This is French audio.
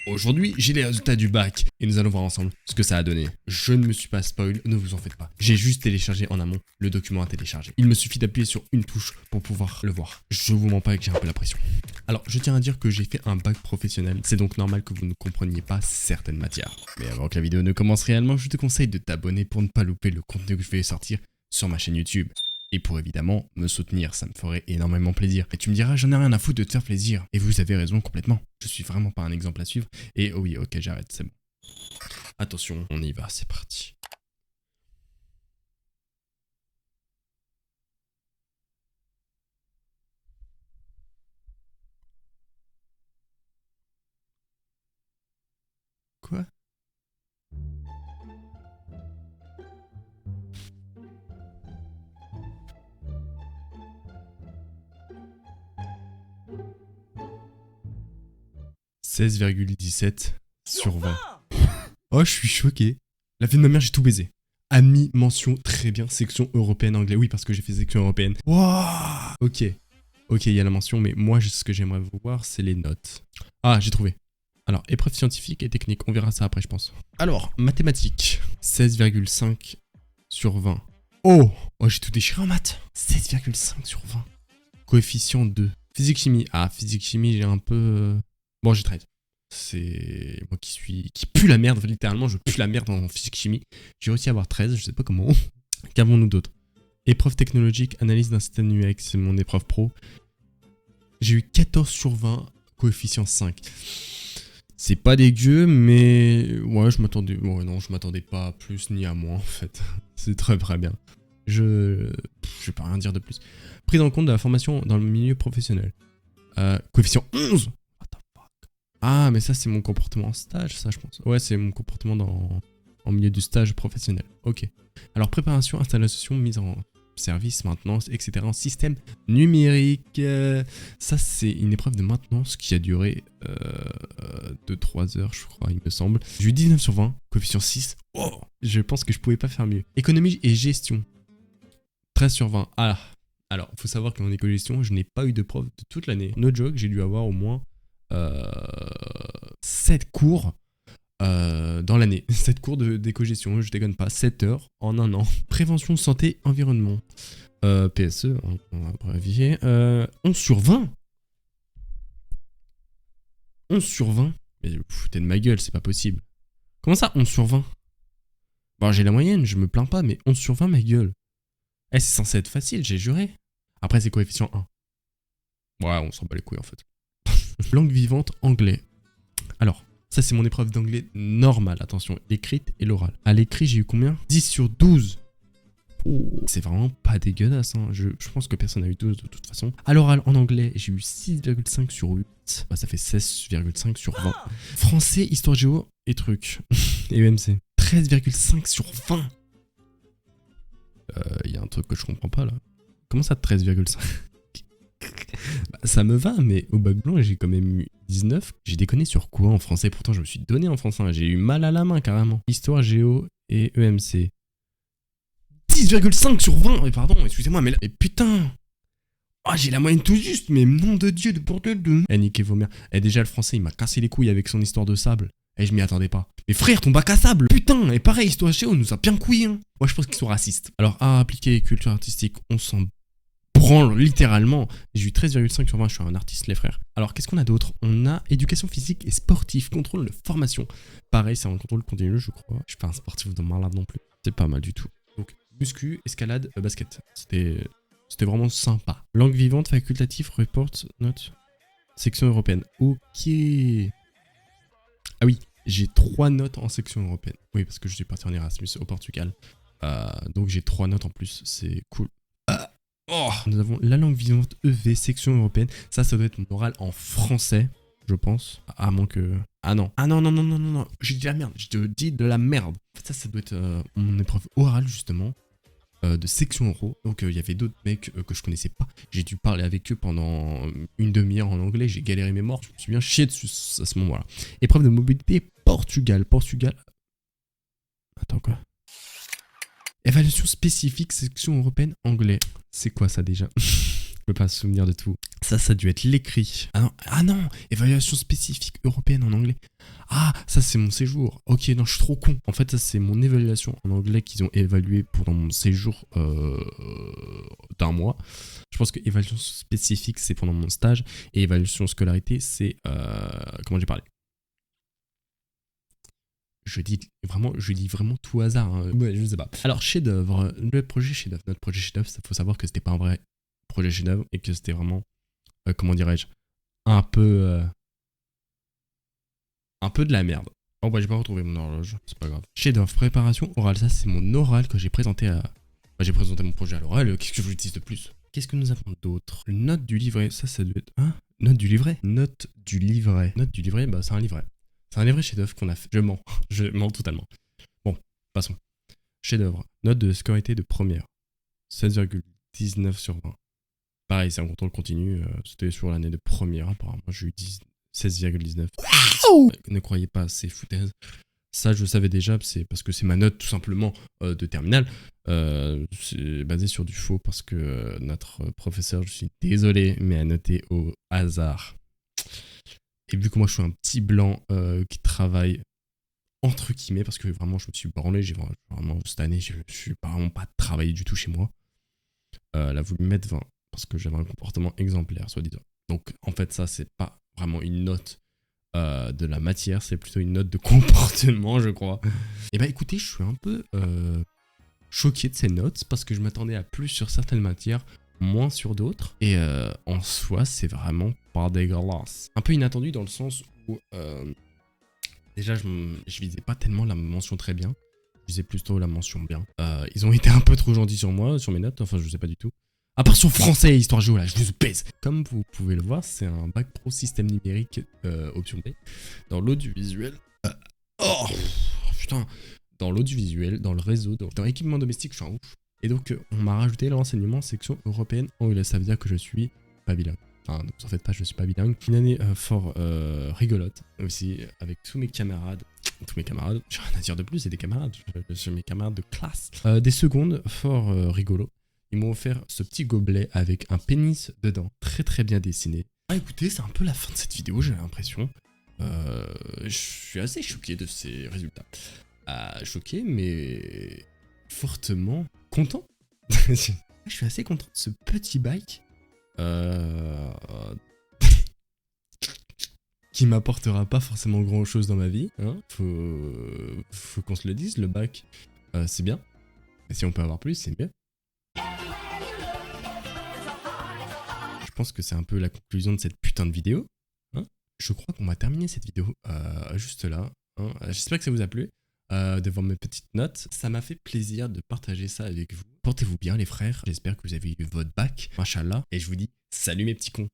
Aujourd'hui, j'ai les résultats du bac et nous allons voir ensemble ce que ça a donné. Je ne me suis pas spoil, ne vous en faites pas. J'ai juste téléchargé en amont le document à télécharger. Il me suffit d'appuyer sur une touche pour pouvoir le voir. Je vous mens pas que j'ai un peu la pression. Alors, je tiens à dire que j'ai fait un bac professionnel. C'est donc normal que vous ne compreniez pas certaines matières. Mais avant que la vidéo ne commence réellement, je te conseille de t'abonner pour ne pas louper le contenu que je vais sortir sur ma chaîne YouTube. Et pour évidemment me soutenir, ça me ferait énormément plaisir. Et tu me diras, j'en ai rien à foutre de te faire plaisir. Et vous avez raison complètement. Je suis vraiment pas un exemple à suivre. Et oh oui, ok, j'arrête, c'est bon. Attention, on y va, c'est parti. Quoi ? « 16,17 sur 20. » Oh, je suis choqué. La vie de ma mère, j'ai tout baisé. Admis, mention, très bien, section européenne anglais. Oui, parce que j'ai fait section européenne. Wouah. Ok. Ok, il y a la mention, mais moi, ce que j'aimerais voir, c'est les notes. Ah, j'ai trouvé. Alors, épreuve scientifique et technique, on verra ça après, je pense. Alors, mathématiques, 16,5 sur 20. Oh, oh, j'ai tout déchiré en maths. 16,5 sur 20. Coefficient 2. Physique-chimie. Ah, physique-chimie, j'ai un peu... Bon, j'ai 13. C'est moi qui pue la merde, littéralement, je pue la merde en physique-chimie. J'ai réussi à avoir 13, je sais pas comment. Qu'avons-nous d'autre? Épreuve technologique, analyse d'un système numérique, c'est mon épreuve pro. J'ai eu 14 sur 20, coefficient 5. C'est pas dégueu, mais ouais, je m'attendais pas à plus ni à moins en fait. C'est très très bien. Je vais pas rien dire de plus. Prise en compte de la formation dans le milieu professionnel. Coefficient 11. What the fuck. Ah, mais ça c'est mon comportement en stage, ça je pense. Ouais, c'est mon comportement en milieu du stage professionnel. Ok. Alors préparation, installation, mise en service, maintenance, etc. en système numérique. Ça, c'est une épreuve de maintenance qui a duré 2-3 heures, je crois, il me semble. J'ai eu 19 sur 20, coefficient 6. Oh, je pense que je pouvais pas faire mieux. Économie et gestion, 13 sur 20. Ah, alors, il faut savoir qu'en éco-gestion, je n'ai pas eu de prof de toute l'année. No joke, j'ai dû avoir au moins 7 cours dans l'année. 7 cours d'éco-gestion, je déconne pas, 7 heures en un an. Prévention, santé, environnement. PSE, on va abrévier. 11 sur 20. 11 sur 20. Mais vous foutez de ma gueule, c'est pas possible. Comment ça, 11 sur 20? Bon, j'ai la moyenne, je me plains pas, mais 11 sur 20, ma gueule. Eh, c'est censé être facile, j'ai juré. Après, c'est coefficient 1. Ouais, on s'en bat les couilles, en fait. Langue vivante, anglais. Alors, ça, c'est mon épreuve d'anglais normale, attention, l'écrite et l'oral. À l'écrit, j'ai eu combien? 10 sur 12. Oh, c'est vraiment pas dégueulasse, hein. Je pense que personne n'a eu 12 de toute façon. À l'oral, en anglais, j'ai eu 6,5 sur 8. Bah, ça fait 16,5 sur 20. Français, histoire géo et trucs. Et EMC. 13,5 sur 20. Il y a un truc que je comprends pas, là. Comment ça, 13,5? Bah, ça me va, mais au bac blanc, j'ai quand même eu 19. J'ai déconné sur quoi en français? Pourtant, je me suis donné en français. J'ai eu mal à la main, carrément. Histoire, géo et EMC. 10,5 sur 20. Mais pardon, excusez-moi, mais là... Mais putain! Oh, j'ai la moyenne tout juste, mais nom de Dieu, de bordel de... Eh, niquez vos mères. Eh, déjà, le français, il m'a cassé les couilles avec son histoire de sable. Eh, je m'y attendais pas. Mais frère, ton bac à sable! Putain! Et pareil, histoire géo, nous a bien couillé, hein. Moi, je pense qu'ils sont racistes. Alors, art appliqué, culture artistique, on s'en branle littéralement. J'ai eu 13,5 sur 20, je suis un artiste les frères. Alors qu'est-ce qu'on a d'autre? On a éducation physique et sportif, contrôle de formation. Pareil, c'est un contrôle continu je crois. Je suis pas un sportif de malade non plus. C'est pas mal du tout. Donc muscu, escalade, basket. C'était vraiment sympa. Langue vivante, facultatif, report, note. Section européenne. Ok. Ah oui, j'ai 3 notes en section européenne. Oui, parce que je suis parti en Erasmus au Portugal. Donc j'ai 3 notes en plus, c'est cool. Oh, nous avons la langue vivante EV, section européenne. Ça doit être mon oral en français, je pense. À moins que... Ah non. Ah non, non, non, non, non, non. J'ai dit de la merde. Je te dis de la merde. En fait, ça doit être mon épreuve orale, justement, de section euro. Donc, il y avait d'autres mecs que je connaissais pas. J'ai dû parler avec eux pendant une demi-heure en anglais. J'ai galéré mes morts. Je me suis bien chié dessus à ce moment-là. Épreuve de mobilité, Portugal. Portugal. Attends, quoi? Évaluation spécifique, section européenne, anglais. C'est quoi ça déjà? Je peux pas me souvenir de tout. Ça a dû être l'écrit. Ah non, évaluation spécifique européenne en anglais. Ah, ça c'est mon séjour. Ok, non, je suis trop con. En fait, ça c'est mon évaluation en anglais qu'ils ont évalué pendant mon séjour d'un mois. Je pense que évaluation spécifique c'est pendant mon stage et évaluation scolarité c'est comment j'ai parlé. Je dis vraiment tout hasard. Hein. Ouais, je sais pas. Alors, chef-d'œuvre, notre projet chef-d'œuvre, il faut savoir que c'était pas un vrai projet chef-d'œuvre et que c'était vraiment, comment dirais-je, un peu de la merde. Oh bah j'ai pas retrouvé mon horloge, c'est pas grave. Chef-d'œuvre, préparation orale, ça c'est mon oral que j'ai présenté à... Bah, j'ai présenté mon projet à l'oral, qu'est-ce que je vous dis de plus? Qu'est-ce que nous avons d'autre? Note du livret, ça doit être... Hein? Note du livret, bah c'est un livret. C'est un livret chef-d'œuvre qu'on a fait. Je mens totalement. Bon, passons. Chef-d'œuvre. Note de scolarité de première. 16,19 sur 20. Pareil, c'est un contrôle continu. C'était sur l'année de première, apparemment. J'ai eu 16,19. Ne croyez pas à ces foutaises. Ça, je le savais déjà, c'est parce que c'est ma note tout simplement de terminale. C'est basé sur du faux parce que notre professeur, je suis désolé, mais a noté au hasard. Et vu que moi je suis un petit blanc qui travaille entre guillemets, parce que vraiment je me suis branlé, j'ai vraiment cette année je suis vraiment pas travaillé du tout chez moi. Elle a voulu mettre 20 parce que j'avais un comportement exemplaire, soi-disant. Donc en fait ça c'est pas vraiment une note de la matière, c'est plutôt une note de comportement je crois. Et bah écoutez, je suis un peu choqué de ces notes parce que je m'attendais à plus sur certaines matières, moins sur d'autres. Et en soi, c'est vraiment pas dégueulasse. Un peu inattendu dans le sens où déjà, je visais pas tellement la mention très bien. Je visais plutôt la mention bien. Ils ont été un peu trop gentils sur moi, sur mes notes. Enfin, je sais pas du tout. À part sur français et histoire géo, là, je vous pèse. Comme vous pouvez le voir, c'est un bac pro système numérique option B. Dans l'audiovisuel... oh putain. Dans l'audiovisuel, dans le réseau, dans l'équipement domestique, je suis un ouf. Et donc, on m'a rajouté l'enseignement section européenne anglais. Ça veut dire que je suis pas bilingue. Enfin, ne vous en faites pas, je suis pas bilingue. Une année fort rigolote aussi, avec tous mes camarades. J'ai rien à dire de plus, c'est des camarades. C'est mes camarades de classe. Des secondes fort rigolo. Ils m'ont offert ce petit gobelet avec un pénis dedans, très très bien dessiné. Ah écoutez, c'est un peu la fin de cette vidéo, j'ai l'impression. Je suis assez choqué de ces résultats. Choqué, mais fortement content. Je suis assez content de ce petit bike qui m'apportera pas forcément grand chose dans ma vie. Hein. Faut qu'on se le dise, le bac, c'est bien. Et si on peut avoir plus, c'est mieux. Je pense que c'est un peu la conclusion de cette putain de vidéo. Hein. Je crois qu'on va terminer cette vidéo juste là. Hein. J'espère que ça vous a plu. Devant mes petites notes. Ça m'a fait plaisir de partager ça avec vous. Portez-vous bien les frères. J'espère que vous avez eu votre bac. Machallah. Et je vous dis salut mes petits cons.